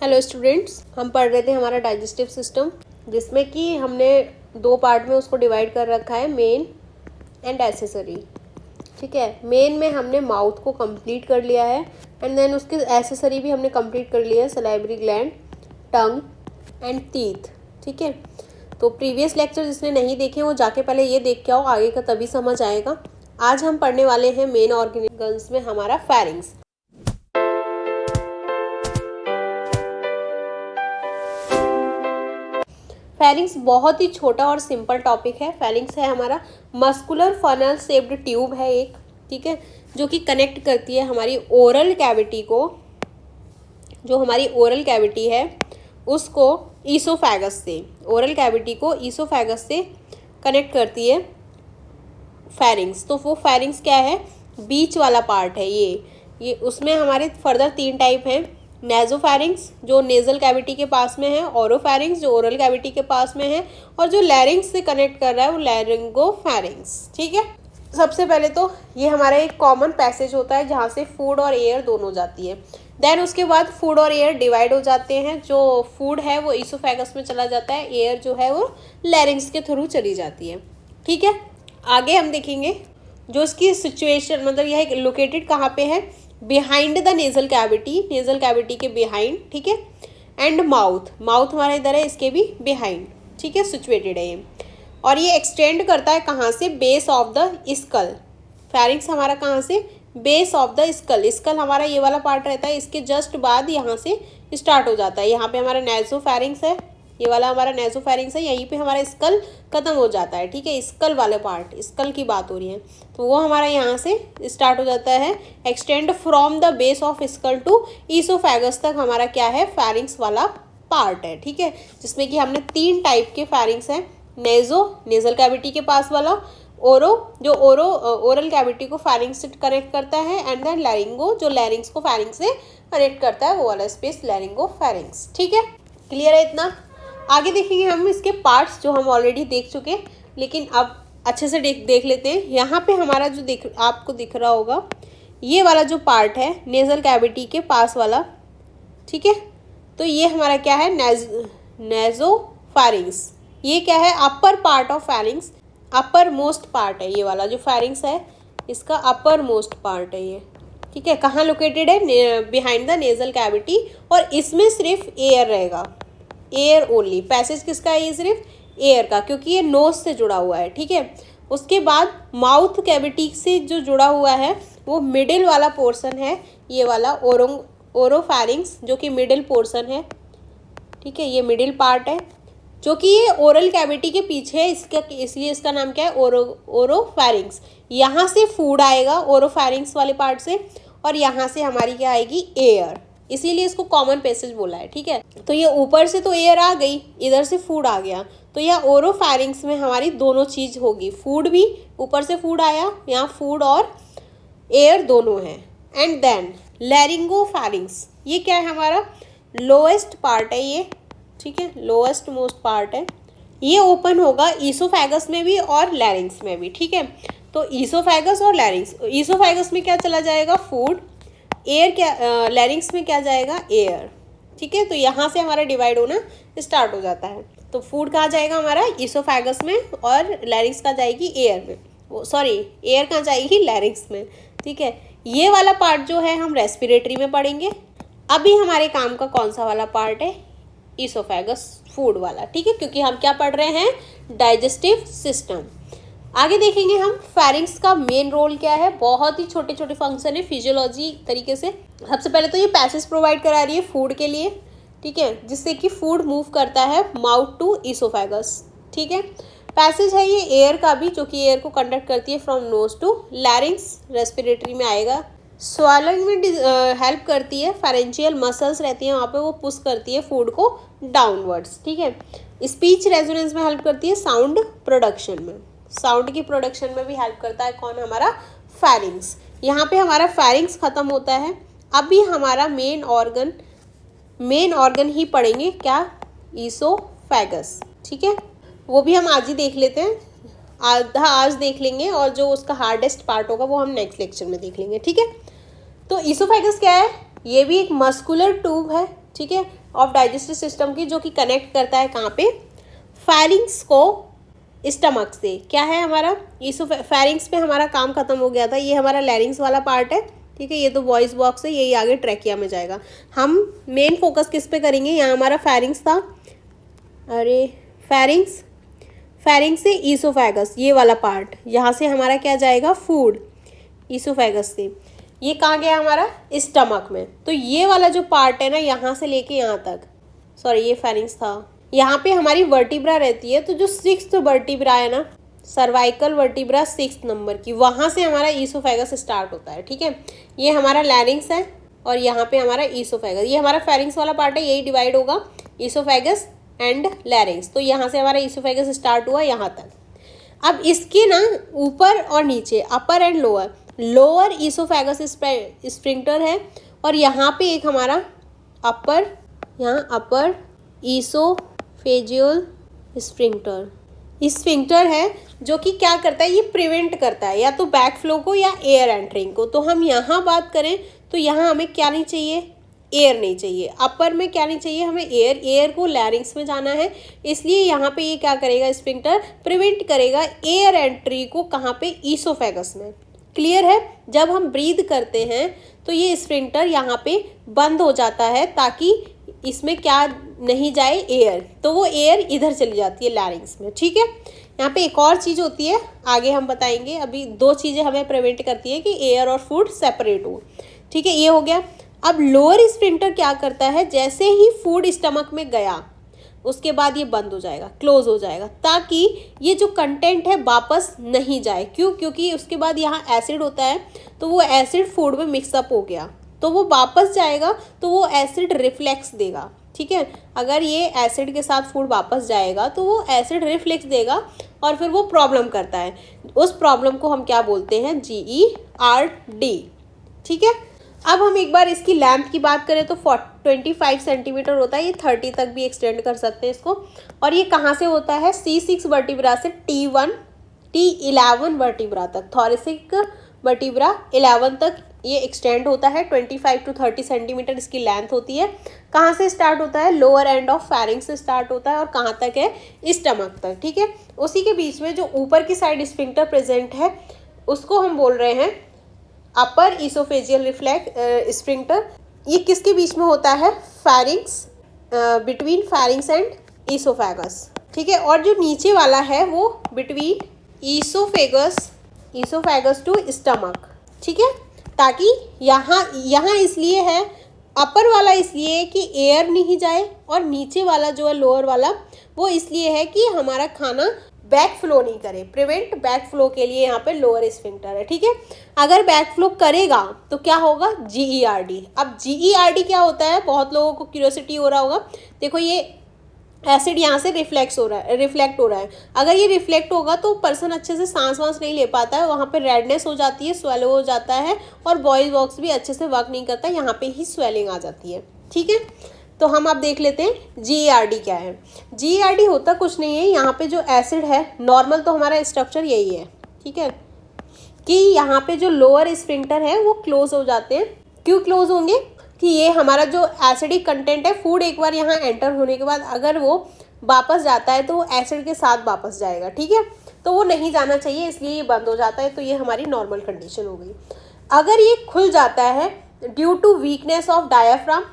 Hello students, हम पढ़ रहे थे हमारा डाइजेस्टिव सिस्टम, जिसमें कि हमने दो पार्ट में उसको डिवाइड कर रखा है, मेन एंड एसेसरी। ठीक है, मेन में हमने माउथ को कंप्लीट कर लिया है एंड देन उसके एसेसरी भी हमने कंप्लीट कर लिया है, salivary gland, tongue and teeth. ठीक है, तो प्रीवियस लेक्चर जिसने नहीं देखे वो जाके पहले ये देख के आओ, आगे का तभी समझ आएगा। आज हम पढ़ने वाले हैं मेन ऑर्गन्स में हमारा फेरिंग्स। फेरिंग्स बहुत ही छोटा और सिंपल टॉपिक है। फेरिंग्स है हमारा मस्कुलर फनल शेप्ड ट्यूब है एक, ठीक है, जो कि कनेक्ट करती है हमारी ओरल कैविटी को, जो हमारी ओरल कैविटी है उसको ईसोफेगस से, ओरल कैविटी को ईसोफेगस से कनेक्ट करती है फेरिंग्स। तो वो फेरिंग्स क्या है, बीच वाला पार्ट है ये उसमें हमारे फर्दर 3 टाइप हैं, नेजोफेरिंग्स जो नेजल कैविटी के पास में है, ओरोफेरिंग्स जो ओरल कैविटी के पास में है, और जो लैरिंग्स से कनेक्ट कर रहा है वो लैरिंगोफेरिंग्स। ठीक है, सबसे पहले तो ये हमारा एक कॉमन पैसेज होता है जहाँ से फूड और एयर दोनों जाती है। देन उसके बाद फूड और एयर डिवाइड हो जाते हैं, जो फूड है वो ईसोफेगस में चला जाता है, एयर जो है वो लैरिंग्स के थ्रू चली जाती है। ठीक है, आगे हम देखेंगे जो इसकी सिचुएशन, मतलब यह लोकेटेड कहाँ पे है, behind the nasal cavity, nasal cavity के बिहाइंड। ठीक है, एंड माउथ हमारा इधर है, इसके भी बिहाइंड। ठीक है, सिचुएटेड है ये, और ये एक्सटेंड करता है कहाँ से, base of the skull. Pharynx हमारा कहाँ से, base of the skull. Skull हमारा ये वाला पार्ट रहता है, इसके जस्ट बाद यहाँ से स्टार्ट हो जाता है। यहाँ पे हमारा नेसोफेरिंग्स है, ये वाला हमारा नेसोफेरिंग्स है, यहीं पे हमारा स्कल खत्म हो जाता है। ठीक है, स्कल वाले पार्ट, स्कल की बात हो रही है, तो वो हमारा यहाँ से स्टार्ट हो जाता है। Extend from the base of skull to oesophagus तक हमारा क्या है, फेरिंग्स वाला पार्ट है। ठीक है, जिसमें कि हमने 3 टाइप के फेरिंग्स हैं, नेजो नेजल कैविटी के पास वाला, ओरो जो ओरल कैविटी को फेरिंग्स से कनेक्ट करता है, एंड देन लैरिंगो जो लैरिंग्स को फेरिंग्स से कनेक्ट करता है, वो वाला स्पेस लैरिंगोफेरिंग्स। ठीक है, क्लियर है इतना। आगे देखेंगे हम इसके पार्ट्स जो हम ऑलरेडी देख चुके, लेकिन अब अच्छे से देख लेते हैं। यहाँ पे हमारा जो आपको दिख रहा होगा, ये वाला जो पार्ट है नेजल कैविटी के पास वाला, ठीक है, तो ये हमारा क्या है, नेजोफेरिंग्स। ये क्या है, upper part of pharynx, upper most part है ये वाला जो फेरिंग्स है, इसका अपर मोस्ट पार्ट है ये। ठीक है, कहाँ लोकेटेड है, बिहाइंड द नेजल कैविटी, और इसमें सिर्फ एयर रहेगा, एयर ओनली। पैसेज किसका है, ये सिर्फ एयर का, क्योंकि ये नोज से जुड़ा हुआ है। ठीक है, उसके बाद माउथ कैविटी से जो जुड़ा हुआ है वो मिडिल वाला पोर्शन है, ये वाला ओरोफेरिंग्स, जो कि मिडिल पोर्शन है। ठीक है, ये मिडिल पार्ट है, जो कि ये ओरल कैविटी के पीछे है, इसका इसलिए इसका नाम क्या है, ओरोफेरिंग्स। यहाँ से फूड आएगा ओरोफेरिंग्स वाले पार्ट से, और यहाँ से हमारी क्या आएगी, एयर, इसीलिए इसको कॉमन पैसेज बोला है। ठीक है, तो ये ऊपर से तो एयर आ गई, इधर से फूड आ गया, तो यह ओरोफेरिंग्स में हमारी दोनों चीज होगी, फूड भी, ऊपर से फूड आया, यहाँ फूड और एयर दोनों है। एंड देन लैरिंगोफेरिंग्स, ये क्या है, हमारा लोएस्ट पार्ट है ये। ठीक है, लोएस्ट मोस्ट पार्ट है, ये ओपन होगा ईसोफेगस में भी और लैरिंग्स में भी। ठीक है, तो ईसोफेगस और लैरिंग्स, ईसोफेगस में क्या चला जाएगा, फूड, एयर क्या, लैरिंग्स में क्या जाएगा, एयर। ठीक है, तो यहाँ से हमारा डिवाइड होना स्टार्ट हो जाता है। तो फूड कहाँ जाएगा हमारा, ईसोफेगस में, और लैरिंग्स कहाँ जाएगी, एयर में, वो सॉरी एयर कहाँ जाएगी, लैरिंग्स में। ठीक है, ये वाला पार्ट जो है हम रेस्पिरेटरी में पढ़ेंगे। अभी हमारे काम का कौन सा वाला पार्ट है, ईसोफेगस, फूड वाला। ठीक है, क्योंकि हम क्या पढ़ रहे हैं, डाइजेस्टिव सिस्टम। आगे देखेंगे हम फेरिंग्स का मेन रोल क्या है, बहुत ही छोटे छोटे फंक्शन है फिजियोलॉजी तरीके से। सबसे पहले तो ये पैसेज प्रोवाइड करा रही है फूड के लिए, ठीक है, जिससे कि फूड मूव करता है माउथ टू ईसोफेगस। ठीक है, पैसेज है ये एयर का भी, जो कि एयर को कंडक्ट करती है from nose to larynx, respiratory में आएगा। स्वालोइंग में हेल्प करती है, फेरेंजियल मसल्स रहती हैं वहाँ पे, वो पुश करती है फूड को डाउनवर्ड्स। ठीक है, स्पीच रेजोनेंस में हेल्प करती है, साउंड प्रोडक्शन में, साउंड की प्रोडक्शन में भी हेल्प करता है कौन, हमारा फेरिंग्स। यहाँ पे हमारा फेरिंग्स खत्म होता है। अभी हमारा मेन ऑर्गन ही पढ़ेंगे, क्या, ईसोफेगस। ठीक है, वो भी हम आज ही देख लेते हैं, आधा आज देख लेंगे, और जो उसका हार्डेस्ट पार्ट होगा वो हम नेक्स्ट लेक्चर में देख लेंगे। ठीक है, तो ईसोफेगस क्या है, ये भी एक मस्कुलर ट्यूब है। ठीक है, ऑफ डाइजेस्टिव सिस्टम की, जो कि कनेक्ट करता है कहाँ पे, फैरिंग्स को स्टमक से। क्या है हमारा फैरिंग्स पे हमारा काम खत्म हो गया था, ये हमारा लैरिंग्स वाला पार्ट है, ठीक है। ये तो वॉइस बॉक्स है, यही आगे ट्रैकिया में जाएगा। हम मेन फोकस किस पे करेंगे, यहाँ हमारा फैरिंग्स था, अरे फैरिंग्स से ईसोफेगस, ये वाला पार्ट, यहाँ से हमारा क्या जाएगा, फूड, ईसोफेगस से ये कहाँ गया हमारा, स्टमक में। तो ये वाला जो पार्ट है ना, यहाँ से लेके यहाँ तक, सॉरी ये फैरिंग्स था, यहाँ पे हमारी वर्टिब्रा रहती है। तो जो 6th वर्टिब्रा है ना, सर्वाइकल वर्टिब्रा 6th नंबर की, वहाँ से हमारा ईसोफेगस स्टार्ट होता है, ठीक है। ये हमारा लैरिंग्स है और यहाँ पे हमारा ईसोफेगस, ये हमारा फैरिंग्स वाला पार्ट है, यही डिवाइड होगा ईसोफेगस एंड लैरिंग्स। तो यहाँ से हमारा ईसोफेगस स्टार्ट हुआ यहाँ तक। अब इसके ना ऊपर और नीचे, अपर एंड लोअर ईसोफेगस स्फिंक्टर है, और यहाँ पे एक हमारा अपर, यहाँ अपर ईसोफेजियल स्फिंक्टर है, जो कि क्या करता है, ये प्रिवेंट करता है या तो बैक फ्लो को या एयर एंट्रिंग को। तो हम यहाँ बात करें तो यहाँ हमें क्या नहीं चाहिए, एयर नहीं चाहिए। अपर में क्या नहीं चाहिए हमें, एयर को लैरिंग्स में जाना है, इसलिए यहाँ पे ये क्या करेगा, स्फिंक्टर प्रिवेंट करेगा एयर एंट्री को, कहाँ पे, ईसोफेगस में। क्लियर है। जब हम ब्रीद करते हैं तो ये स्फिंक्टर यहाँ पे बंद हो जाता है, ताकि इसमें क्या नहीं जाए, एयर, तो वो एयर इधर चली जाती है लैरिंग्स में, ठीक है। यहाँ पे एक और चीज़ होती है, आगे हम बताएंगे। अभी 2 चीज़ें हमें प्रिवेंट करती है कि एयर और फूड सेपरेट हो, ठीक है, ये हो गया। अब लोअर स्फिंक्टर क्या करता है, जैसे ही फूड स्टमक में गया उसके बाद ये बंद हो जाएगा, क्लोज हो जाएगा, ताकि ये जो कंटेंट है वापस नहीं जाए। क्यों, क्योंकि उसके बाद यहाँ एसिड होता है, तो वो एसिड फूड में मिक्सअप हो गया, तो वो वापस जाएगा, तो वो एसिड रिफ्लेक्स देगा, ठीक है। अगर ये एसिड के साथ फूड वापस जाएगा तो वो एसिड रिफ्लेक्स देगा और फिर वो प्रॉब्लम करता है। उस प्रॉब्लम को हम क्या बोलते हैं, GERD, ठीक है। अब हम एक बार इसकी लेंथ की बात करें तो 25 सेंटीमीटर होता है, ये 30 तक भी एक्सटेंड कर सकते हैं इसको। और ये कहाँ से होता है, C6 वर्टिब्रा से T11 वर्टिब्रा तक, थोरेसिक वर्टिब्रा 11 तक ये एक्सटेंड होता है। 25 to 30 सेंटीमीटर इसकी लेंथ होती है। कहाँ से स्टार्ट होता है, लोअर एंड ऑफ फैरिंग्स से स्टार्ट होता है, और कहाँ तक है, स्टमक तक, ठीक है। उसी के बीच में जो ऊपर की साइड स्फिंक्टर प्रेजेंट है उसको हम बोल रहे हैं अपर ईसोफेजियल स्फिंक्टर। ये किसके बीच में होता है, फैरिंग्स, बिटवीन फैरिंग्स एंड ईसोफेगस, ठीक है। और जो नीचे वाला है वो बिटवीन ईसोफेगस टू स्टमक, ठीक है। ताकि यहाँ इसलिए है, अपर वाला इसलिए है कि एयर नहीं जाए, और नीचे वाला जो है लोअर वाला वो इसलिए है कि हमारा खाना बैक फ्लो नहीं करे, प्रिवेंट बैक फ्लो के लिए यहाँ पे लोअर स्फिंक्टर है, ठीक है। अगर बैक फ्लो करेगा तो क्या होगा, GERD। अब GERD क्या होता है, बहुत लोगों को क्यूरियोसिटी हो रहा होगा। देखो ये एसिड यहाँ से रिफ्लेक्ट हो रहा है। अगर ये रिफ्लेक्ट होगा तो पर्सन अच्छे से सांस वांस नहीं ले पाता है, वहाँ पे रेडनेस हो जाती है, स्वेलो हो जाता है, और बॉइल बॉक्स भी अच्छे से वर्क नहीं करता, यहाँ पे ही स्वेलिंग आ जाती है, ठीक है। तो हम अब देख लेते हैं GERD क्या है। GERD होता कुछ नहीं है, यहाँ पे जो एसिड है, नॉर्मल तो हमारा स्ट्रक्चर यही है, ठीक है, कि यहाँ पे जो लोअर स्फिंक्टर है वो क्लोज हो जाते हैं। क्यों क्लोज होंगे, कि ये हमारा जो एसिडिक कंटेंट है, फूड एक बार यहाँ एंटर होने के बाद अगर वो वापस जाता है तो वो एसिड के साथ वापस जाएगा, ठीक है। तो वो नहीं जाना चाहिए, इसलिए ये बंद हो जाता है। तो ये हमारी नॉर्मल कंडीशन हो गई। अगर ये खुल जाता है due to weakness of diaphragm,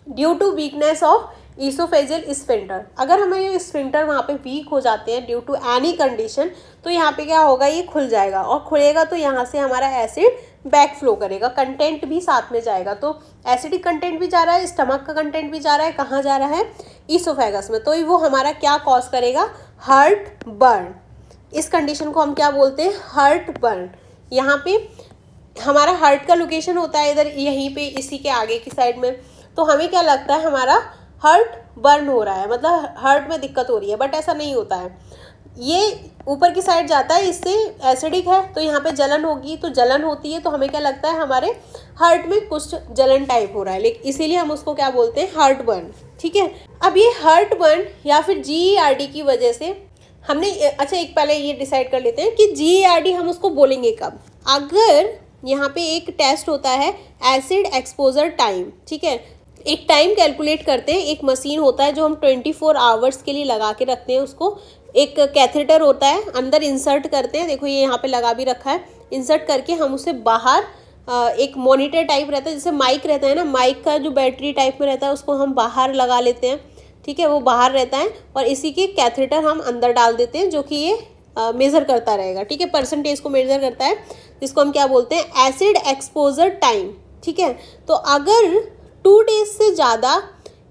due to weakness of oesophageal sphincter, अगर हमें ये स्फिंक्टर वहाँ पे वीक हो जाते हैं ड्यू टू एनी कंडीशन, तो यहाँ पे क्या होगा, ये खुल जाएगा, और खुलेगा तो यहाँ से हमारा एसिड बैक फ्लो करेगा, कंटेंट भी साथ में जाएगा। तो एसिडिक कंटेंट भी जा रहा है, स्टमक का कंटेंट भी जा रहा है, कहाँ जा रहा है, ईसोफेगस में। तो वो हमारा क्या कॉज करेगा, हार्ट बर्न। इस कंडीशन को हम क्या बोलते हैं, हार्ट बर्न। यहाँ पे हमारा हार्ट का लोकेशन होता है इधर, यहीं पे इसी के आगे की साइड में। तो हमें क्या लगता है, हमारा हार्ट बर्न हो रहा है, मतलब हार्ट में दिक्कत हो रही है, बट ऐसा नहीं होता है। ये ऊपर की साइड जाता है, इससे एसिडिक है तो यहाँ पे जलन होगी, तो जलन होती है तो हमें क्या लगता है, हमारे हार्ट में कुछ जलन टाइप हो रहा है, लेकिन इसीलिए हम उसको क्या बोलते हैं, हार्ट बर्न, ठीक है। अब ये हार्ट बर्न या फिर GERD की वजह से हमने, अच्छा एक पहले ये डिसाइड कर लेते हैं कि GERD हम उसको बोलेंगे कब। अगर यहाँ पे एक टेस्ट होता है एसिड एक्सपोजर टाइम, ठीक है, एक टाइम कैलकुलेट करते हैं। एक मशीन होता है जो हम 24 आवर्स के लिए लगा के रखते हैं उसको। एक कैथेटर होता है, अंदर इंसर्ट करते हैं, देखो ये यहाँ पे लगा भी रखा है। इंसर्ट करके हम उसे बाहर एक मॉनिटर टाइप रहता है, जैसे माइक रहता है ना, माइक का जो बैटरी टाइप में रहता है उसको हम बाहर लगा लेते हैं, ठीक है, वो बाहर रहता है। और इसी के कैथेटर हम अंदर डाल देते हैं जो कि ये मेज़र करता रहेगा, ठीक है, परसेंटेज को मेज़र करता है, जिसको हम क्या बोलते हैं, एसिड एक्सपोजर टाइम, ठीक है। तो अगर 2 डेज से ज़्यादा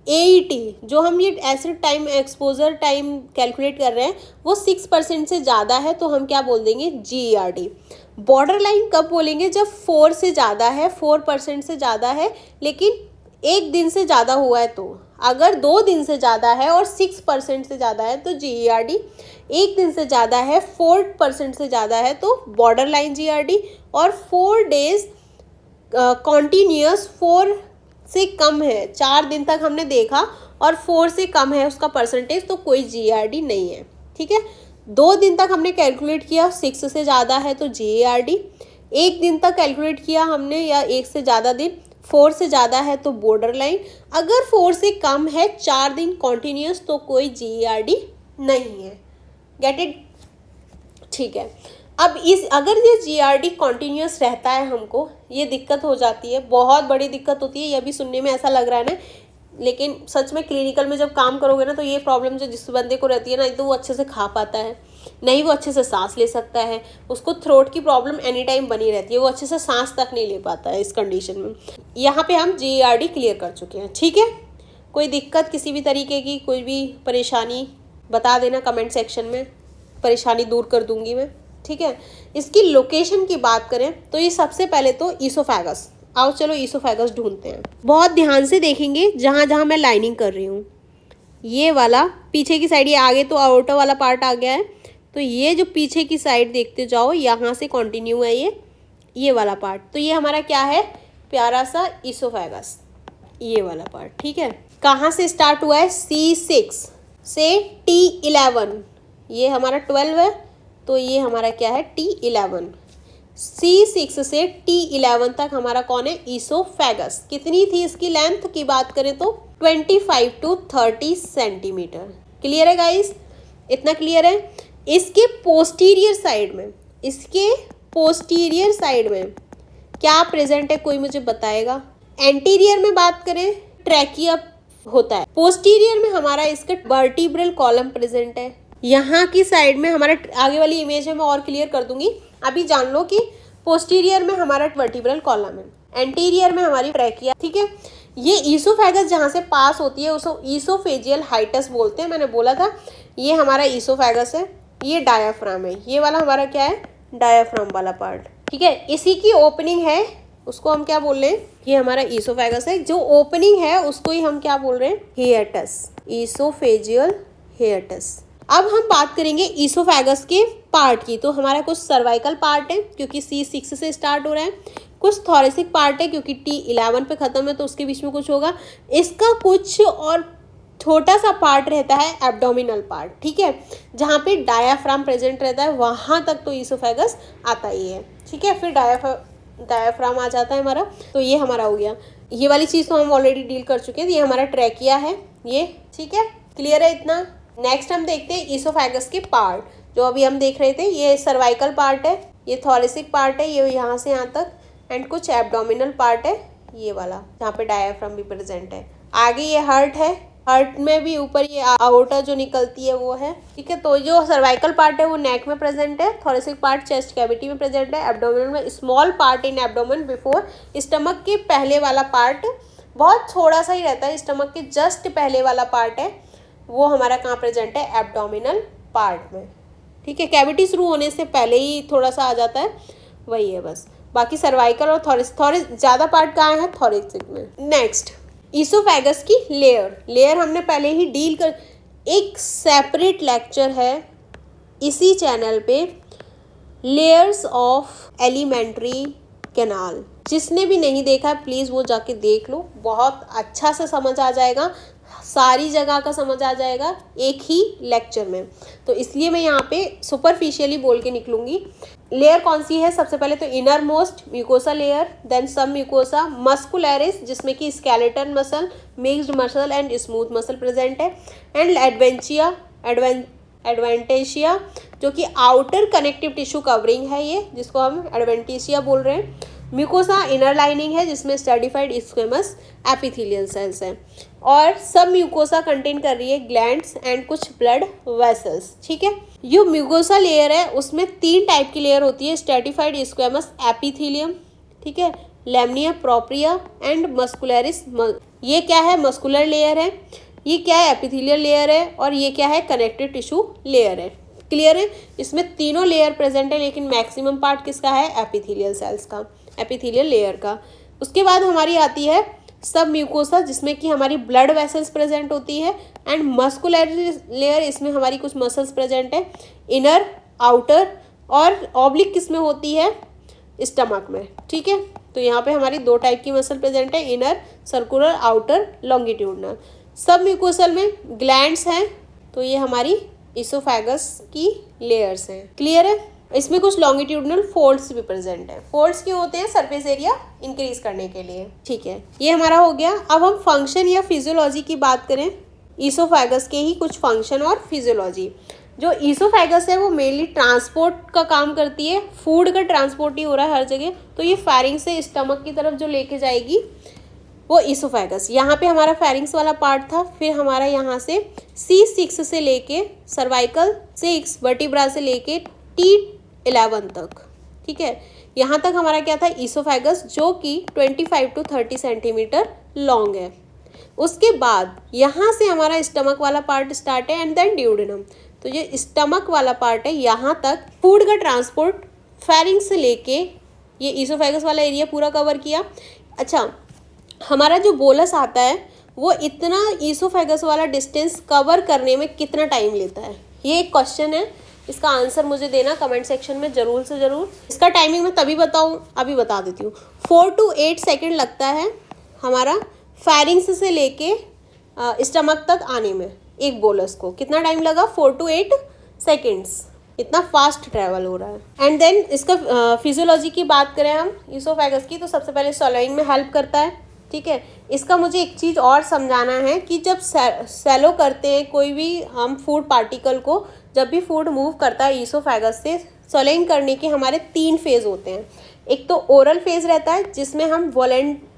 AET, जो हम ये acid time exposure time calculate कर रहे हैं, वो 6% से ज़्यादा है तो हम क्या बोल देंगे, GERD। बॉर्डर लाइन कब बोलेंगे, जब 4 से ज़्यादा है, 4% से ज़्यादा है, लेकिन 1 दिन से ज़्यादा हुआ है तो। अगर 2 दिन से ज़्यादा है और 6% से ज़्यादा है तो GERD, 1 दिन से ज़्यादा है, 4% से ज़्यादा है तो बॉर्डर लाइन GERD, और 4 डेज कॉन्टीन्यूस 4 से कम है, 4 दिन तक हमने देखा और 4 से कम है उसका परसेंटेज, तो कोई GERD नहीं है, ठीक है। 2 दिन तक हमने कैलकुलेट किया, 6 से ज़्यादा है तो GERD। 1 दिन तक कैलकुलेट किया हमने या 1 से ज़्यादा दिन, 4 से ज़्यादा है तो बॉर्डर लाइन। अगर 4 से कम है, 4 दिन कॉन्टीन्यूस, तो कोई GERD नहीं है। गेट इट, ठीक है। अब अगर ये GERD कॉन्टीन्यूस रहता है, हमको ये दिक्कत हो जाती है, बहुत बड़ी दिक्कत होती है। ये अभी सुनने में ऐसा लग रहा है ना, लेकिन सच में क्लिनिकल में जब काम करोगे ना, तो ये प्रॉब्लम जो जिस बंदे को रहती है ना, तो वो अच्छे से खा पाता है नहीं, वो अच्छे से सांस ले सकता है, उसको थ्रोट की प्रॉब्लम एनी टाइम बनी रहती है, वो अच्छे से सांस तक नहीं ले पाता है इस कंडीशन में। यहाँ पे हम GERD क्लियर कर चुके हैं, ठीक है। कोई दिक्कत किसी भी तरीके की, कोई भी परेशानी बता देना कमेंट सेक्शन में, परेशानी दूर कर दूंगी मैं, ठीक है। इसकी लोकेशन की बात करें तो ये सबसे पहले तो ईसोफेगस, आओ चलो ईसोफेगस ढूंढते हैं। बहुत ध्यान से देखेंगे जहाँ जहाँ मैं लाइनिंग कर रही हूँ, ये वाला पीछे की साइड, ये आगे तो आउटर वाला पार्ट आ गया है, तो ये जो पीछे की साइड देखते जाओ, यहाँ से कंटिन्यू है ये वाला पार्ट, तो ये हमारा क्या है, प्यारा सा ईसोफेगस, ये वाला पार्ट, ठीक है। कहाँ से स्टार्ट हुआ है, C6 से T11, ये हमारा 12 है, तो ये हमारा क्या है, T11। C6 से T11 तक हमारा कौन है, ईसोफेगस। कितनी थी इसकी लेंथ की बात करें तो 25 to 30 सेंटीमीटर। क्लियर है गाइस, इतना क्लियर है। इसके पोस्टीरियर साइड में क्या प्रेजेंट है, कोई मुझे बताएगा। एंटीरियर में बात करें, ट्रैकिया होता है। पोस्टीरियर में हमारा इसका वर्टिब्रल कॉलम प्रेजेंट है। यहाँ की साइड में हमारा, आगे वाली इमेज में मैं और क्लियर कर दूंगी, अभी जान लो कि पोस्टीरियर में हमारा वर्टिब्रल कॉलम है, एंटीरियर में हमारी ट्रैकिया, ठीक है। ये ईसोफेगस जहाँ से पास होती है उसको ईसोफेजियल हाइटस बोलते हैं, मैंने बोला था। ये हमारा ईसोफेगस है, ये डायाफ्राम है, ये वाला हमारा क्या है, डायाफ्राम वाला पार्ट, ठीक है। इसी की ओपनिंग है, उसको हम क्या बोल रहे हैं, ये हमारा ईसोफेगस है, जो ओपनिंग है उसको ही हम क्या बोल रहे हैं, हिएटस, ईसोफेजियल हिएटस। अब हम बात करेंगे ईसोफेगस के पार्ट की, तो हमारा कुछ सर्वाइकल पार्ट है क्योंकि C6 से स्टार्ट हो रहा है, कुछ थोरेसिक पार्ट है क्योंकि T11 पे ख़त्म है तो उसके बीच में कुछ होगा, इसका कुछ और छोटा सा पार्ट रहता है एब्डोमिनल पार्ट, ठीक है, जहाँ पे डायाफ्राम प्रेजेंट रहता है, वहाँ तक तो ईसोफेगस आता ही है, ठीक है। फिर डायाफ्राम आ जाता है हमारा, तो ये हमारा हो गया। ये वाली चीज़ तो हम ऑलरेडी डील कर चुके हैं, ये हमारा ट्रैकिया है ये, ठीक है, क्लियर है इतना। नेक्स्ट हम देखते हैं ईसोफेगस के पार्ट, जो अभी हम देख रहे थे, ये सर्वाइकल पार्ट है, ये थोरेसिक पार्ट है, ये यहाँ से यहाँ तक, एंड कुछ एब्डोमिनल पार्ट है ये वाला, जहाँ पे डायाफ्राम भी प्रेजेंट है। आगे ये हार्ट है, हार्ट में भी ऊपर ये आउटर जो निकलती है वो है, ठीक है। तो जो सर्वाइकल पार्ट है वो नेक में प्रेजेंट है, थोरेसिक पार्ट चेस्ट कैविटी में प्रेजेंट है, एब्डोमिनल में small part in abdomen before, stomach के पहले वाला पार्ट बहुत थोड़ा सा ही रहता है, स्टमक के जस्ट पहले वाला पार्ट है वो हमारा कहाँ प्रेजेंट है, एब्डोमिनल पार्ट में, ठीक है। कैविटी शुरू होने से पहले ही थोड़ा सा आ जाता है, वही है बस। बाकी सर्वाइकल और थोरिस ज़्यादा पार्ट कहाँ है, थोरेसिक में। नेक्स्ट ईसोफेगस की लेयर हमने पहले ही डील कर, एक सेपरेट लेक्चर है इसी चैनल पे, लेयर्स ऑफ एलिमेंट्री कैनाल। जिसने भी नहीं देखा प्लीज़ वो जाके देख लो, बहुत अच्छा से समझ आ जाएगा। सारी जगह का समझ आ जाएगा एक ही लेक्चर में। तो इसलिए मैं यहाँ पे सुपरफिशियली बोल के निकलूँगी। लेयर कौन सी है? सबसे पहले तो innermost mucosa layer, then submucosa, muscularis जिसमें कि skeleton muscle, mixed muscle and smooth muscle present है, एंड एडवेंटेशिया जो कि आउटर कनेक्टिव टिश्यू कवरिंग है, ये जिसको हम एडवेंटेशिया बोल रहे हैं। म्यूकोसा इनर लाइनिंग है जिसमें स्ट्रेटिफाइड स्क्वेमस एपिथेलियल सेल्स हैं, और सब म्यूकोसा कंटेन कर रही है ग्लैंड्स एंड कुछ ब्लड वेसल्स। ठीक है, जो म्यूकोसा लेयर है उसमें 3 टाइप की लेयर होती है, स्ट्रेटिफाइड स्क्वेमस एपिथेलियम, ठीक है, लैमिनिया प्रोप्रिया एंड मस्कुलरिस। ये क्या है? मस्कुलर लेयर है। ये क्या है? एपिथेलियल लेयर है। और ये क्या है? कनेक्टिव टिश्यू लेयर है। क्लियर है? इसमें तीनों लेयर प्रेजेंट है, लेकिन मैक्सिमम पार्ट किसका है? एपिथेलियल सेल्स का, एपिथेलियल लेयर का। उसके बाद हमारी आती है सब म्यूकोसा जिसमें कि हमारी ब्लड वेसल्स प्रेजेंट होती है, एंड मस्कुलर लेयर, इसमें हमारी कुछ मसल्स प्रेजेंट है, इनर, आउटर, और ऑब्लिक किसमें होती है? स्टमक में। ठीक है, तो यहाँ पे हमारी 2 टाइप की मसल प्रेजेंट है, इनर सर्कुलर, आउटर लॉन्गिट्यूडनल। सब म्यूकोसल में ग्लैंड्स हैं, तो ये हमारी इसोफेगस की लेयर्स हैं। क्लियर है? इसमें कुछ लॉन्गिट्यूडनल फोल्ड्स भी प्रेजेंट है। फोल्ड्स क्यों होते हैं? सरफेस एरिया इंक्रीज करने के लिए। ठीक है, ये हमारा हो गया। अब हम फंक्शन या फिजियोलॉजी की बात करें, इसोफेगस के ही कुछ फंक्शन और फिजियोलॉजी। जो इसोफेगस है वो मेनली ट्रांसपोर्ट का काम करती है, फूड का ट्रांसपोर्ट ही हो रहा है हर जगह, तो ये फेरिंग्स से स्टमक की तरफ जो लेके जाएगी वो इसोफेगस। यहाँ पे हमारा फेरिंग्स वाला पार्ट था, फिर हमारा यहाँ से C6 से लेके सर्वाइकल 6 वर्टिब्रा से लेके T11 तक, ठीक है, यहाँ तक हमारा क्या था? इसोफेगस, जो कि 25 to 30 सेंटीमीटर लॉन्ग है। उसके बाद यहाँ से हमारा स्टमक वाला पार्ट स्टार्ट है, एंड देन ड्यूडेनम। तो ये स्टमक वाला पार्ट है, यहाँ तक फूड का ट्रांसपोर्ट फेरिंग्स से लेके ये इसोफेगस वाला एरिया पूरा कवर किया। अच्छा, हमारा जो बोलस आता है वो इतना इसोफेगस वाला डिस्टेंस कवर करने में कितना टाइम लेता है? ये एक क्वेश्चन है, इसका आंसर मुझे देना कमेंट सेक्शन में ज़रूर से ज़रूर। इसका टाइमिंग मैं तभी बताऊँ, अभी बता देती हूँ। 4 to 8 सेकेंड लगता है हमारा फेरिंग्स से लेके स्टमक तक आने में। एक बोलस को कितना टाइम लगा? 4 to 8 सेकेंड्स। इतना फास्ट ट्रैवल हो रहा है। एंड देन इसका फिजियोलॉजी की बात करें हम इसोफेगस की, तो सबसे पहले सॉलोइंग में हेल्प करता है। ठीक है, इसका मुझे एक चीज़ और समझाना है कि जब सेलो करते हैं कोई भी हम फूड पार्टिकल को, जब भी फूड मूव करता है इसोफेगस से, सॉलोइंग करने के हमारे 3 फेज़ होते हैं। एक तो ओरल फेज़ रहता है जिसमें हम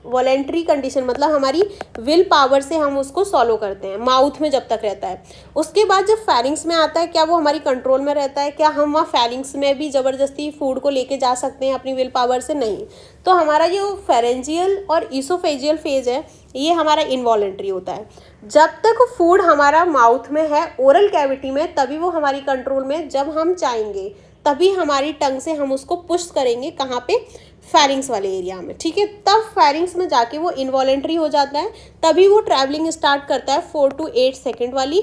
वॉलेंट्री कंडीशन, मतलब हमारी विल पावर से हम उसको सॉलो करते हैं, माउथ में जब तक रहता है। उसके बाद जब फेरिंग्स में आता है, क्या वो हमारी कंट्रोल में रहता है? क्या हम वहाँ फेरिंग्स में भी ज़बरदस्ती फूड को लेके जा सकते हैं अपनी विल पावर से? नहीं। तो हमारा जो फेरेंजियल और इसोफेजियल फेज़ है ये हमारा इनवॉलेंट्री होता है। जब तक फूड हमारा माउथ में है, ओरल कैविटी में, तभी वो हमारी कंट्रोल में। जब हम चाहेंगे तभी हमारी टंग से हम उसको पुश करेंगे, कहाँ पे? फेरिंग्स वाले एरिया में। ठीक है, तब फेरिंग्स में जाके वो इनवॉलेंट्री हो जाता है, तभी वो ट्रैवलिंग स्टार्ट करता है 4 to 8 सेकेंड वाली।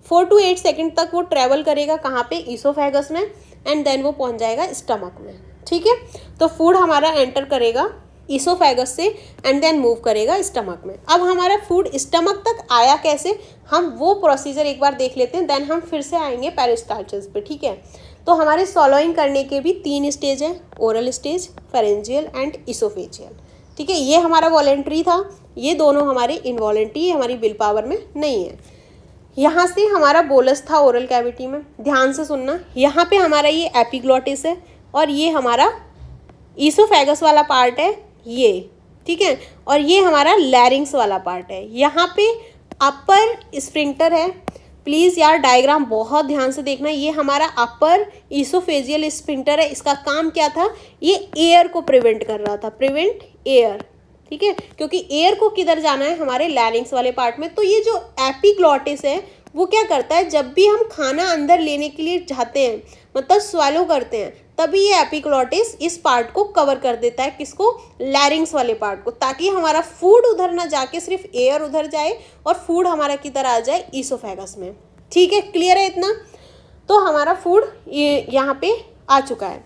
4 to 8 सेकेंड तक वो ट्रैवल करेगा, कहाँ पे? इसोफेगस में, एंड देन वो पहुँच जाएगा स्टमक में। ठीक है, तो फूड हमारा एंटर करेगा इसोफेगस से एंड देन मूव करेगा स्टमक में। अब हमारा फूड स्टमक तक आया कैसे, हम वो प्रोसीजर एक बार देख लेते हैं, देन हम फिर से आएंगे पेरिस्टाल्टिस पे। ठीक है, तो हमारे सॉलोइंग करने के भी 3 स्टेज हैं, oral stage, pharyngeal and oesophageal. ठीक है, ये हमारा वॉलेंट्री था, ये दोनों हमारे इनवॉलेंट्री, हमारी विल पावर में नहीं है। यहाँ से हमारा बोलस था ओरल कैविटी में, ध्यान से सुनना। यहाँ पे हमारा ये एपिग्लॉटिस है और ये हमारा इसोफेगस वाला पार्ट है ये। ठीक है, और ये हमारा लैरिंग्स वाला पार्ट है। यहाँ पे अपर स्फिंक्टर है, प्लीज़ यार डायग्राम बहुत ध्यान से देखना। ये हमारा अपर इसोफेजियल स्फिंक्टर है। इसका काम क्या था? ये एयर को प्रिवेंट कर रहा था, प्रिवेंट एयर। ठीक है, क्योंकि एयर को किधर जाना है? हमारे लैरिंग्स वाले पार्ट में। तो ये जो एपिग्लॉटिस है वो क्या करता है? जब भी हम खाना अंदर लेने के लिए जाते हैं, मतलब स्वैलो करते हैं, तभी ये एपिग्लॉटिस इस पार्ट को कवर कर देता है। किसको? लैरिंग्स वाले पार्ट को, ताकि हमारा फूड उधर ना जाके सिर्फ एयर उधर जाए और फूड हमारा किधर आ जाए? इसोफेगस में। ठीक है, क्लियर है इतना? तो हमारा फूड ये यहाँ पे आ चुका है।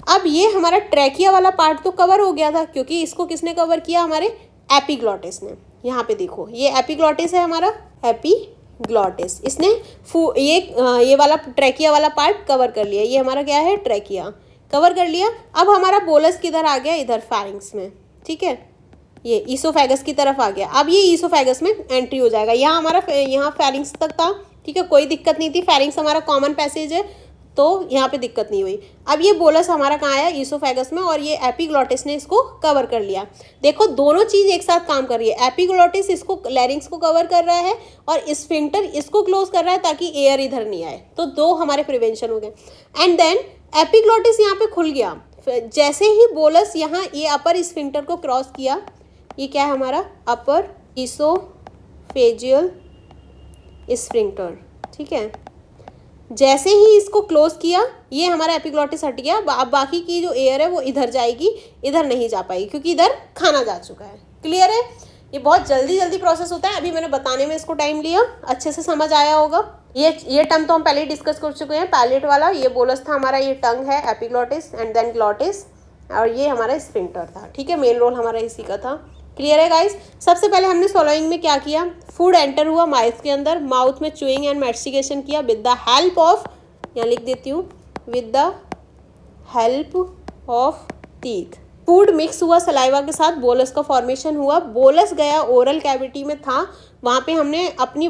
अब ये हमारा ट्रैकिया वाला पार्ट तो कवर हो गया था, क्योंकि इसको किसने कवर किया? हमारे एपिग्लॉटिस ने। यहाँ पे देखो, ये एपिग्लॉटिस है हमारा, एपिग्लॉटिस। इसने ये वाला ट्रैकिया वाला पार्ट कवर कर लिया। ये हमारा क्या है, ट्रैकिया कवर कर लिया। अब हमारा बोलस किधर आ गया, इधर फैरिंग्स में, ठीक है, ये ईसोफेगस की तरफ आ गया। अब ये ईसोफेगस में एंट्री हो जाएगा। यहाँ हमारा यहाँ फैरिंग्स तक था, ठीक है, कोई दिक्कत नहीं थी, फैरिंग्स हमारा कॉमन पैसेज है तो यहाँ पे दिक्कत नहीं हुई। अब ये बोलस हमारा कहाँ आया, ईसोफेगस में, और ये एपिग्लॉटिस ने इसको कवर कर लिया। देखो दोनों चीज़ एक साथ काम कर रही है। एपिग्लॉटिस इसको लैरिंग्स को कवर कर रहा है और स्फिंक्टर इसको क्लोज कर रहा है ताकि एयर इधर नहीं आए, तो दो हमारे प्रिवेंशन हो गए। एंड देन एपिग्लॉटिस यहाँ पे खुल गया। जैसे ही बोलस यहाँ ये अपर स्फिंक्टर को क्रॉस किया, ये क्या है हमारा अपर ईसोफेजियल स्फिंक्टर, ठीक है, जैसे ही इसको क्लोज किया ये हमारा एपिग्लॉटिस हट गया। अब बाकी की जो एयर है वो इधर जाएगी, इधर नहीं जा पाएगी क्योंकि इधर खाना जा चुका है। क्लियर है, ये बहुत जल्दी प्रोसेस होता है। अभी मैंने बताने में इसको टाइम लिया, अच्छे से समझ आया होगा। ये टर्म तो हम पहले ही डिस्कस कर चुके हैं, पैलेट वाला। ये बोलस था हमारा, ये टंग है एपिग्लॉटिस एंड देन ग्लॉटिस, और ये हमारा स्फिंक्टर था, ठीक है, मेन रोल हमारा इसी का था। क्लियर है गाइस। सबसे पहले हमने स्वॉलोइंग में क्या किया, फूड एंटर हुआ माउथ के अंदर, माउथ में च्यूइंग एंड मैस्टिकेशन किया विद द हेल्प ऑफ, यहाँ लिख देती हूँ, with the help of teeth. Food mix हुआ सलाइवा के साथ, बोलस का फॉर्मेशन हुआ। बोलस गया ओरल कैविटी में था, वहाँ पे हमने अपनी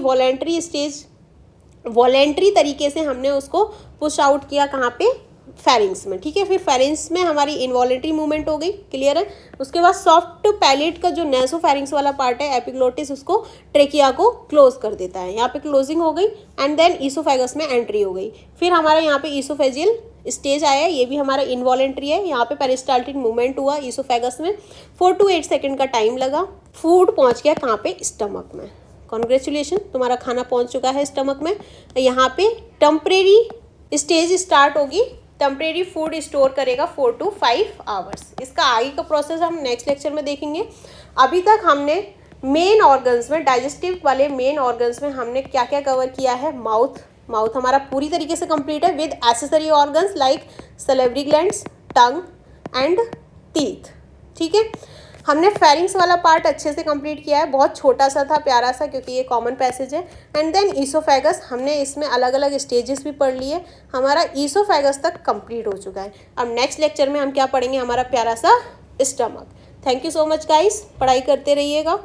वॉलेंट्री तरीके से हमने उसको पुश आउट किया, कहाँ पे, फेरिंग्स में, ठीक है। फिर फेरिंग्स में हमारी इनवॉलेंट्री मूवमेंट हो गई। क्लियर है। उसके बाद सॉफ्ट पैलेट का जो नेसोफेरिंग्स वाला पार्ट है एपिग्लॉटिस, उसको ट्रेकिया को क्लोज कर देता है। यहाँ पे क्लोजिंग हो गई एंड देन ईसोफेगस में एंट्री हो गई। फिर हमारा यहाँ पे ईसोफेजियल स्टेज आया, ये भी हमारा इनवॉलेंट्री है। यहाँ पे पेरिस्टाल्टिक मूवमेंट हुआ ईसोफेगस में, 4 to 8 सेकेंड का टाइम लगा। फूड पहुँच गया कहाँ पे, स्टमक में। कॉन्ग्रेचुलेशन, तुम्हारा खाना पहुँच चुका है स्टमक में। यहाँ पे टेम्परेरी स्टेज स्टार्ट होगी, टेम्परेरी फूड स्टोर करेगा 4 to 5 आवर्स। इसका आगे का प्रोसेस हम नेक्स्ट लेक्चर में देखेंगे। अभी तक हमने मेन ऑर्गन्स में, डाइजेस्टिव वाले मेन ऑर्गन्स में हमने क्या क्या कवर किया है। माउथ हमारा पूरी तरीके से कंप्लीट है with accessory organs like salivary glands, tongue and teeth, ठीक है। हमने फेरिंग्स वाला पार्ट अच्छे से कंप्लीट किया है, बहुत छोटा सा था, प्यारा सा, क्योंकि ये कॉमन पैसेज है। एंड देन ईसोफेगस, हमने इसमें अलग अलग स्टेजेस भी पढ़ लिए। हमारा ईसोफेगस तक कंप्लीट हो चुका है। अब नेक्स्ट लेक्चर में हम क्या पढ़ेंगे, हमारा प्यारा सा stomach. Thank you so much guys, पढ़ाई करते रहिएगा।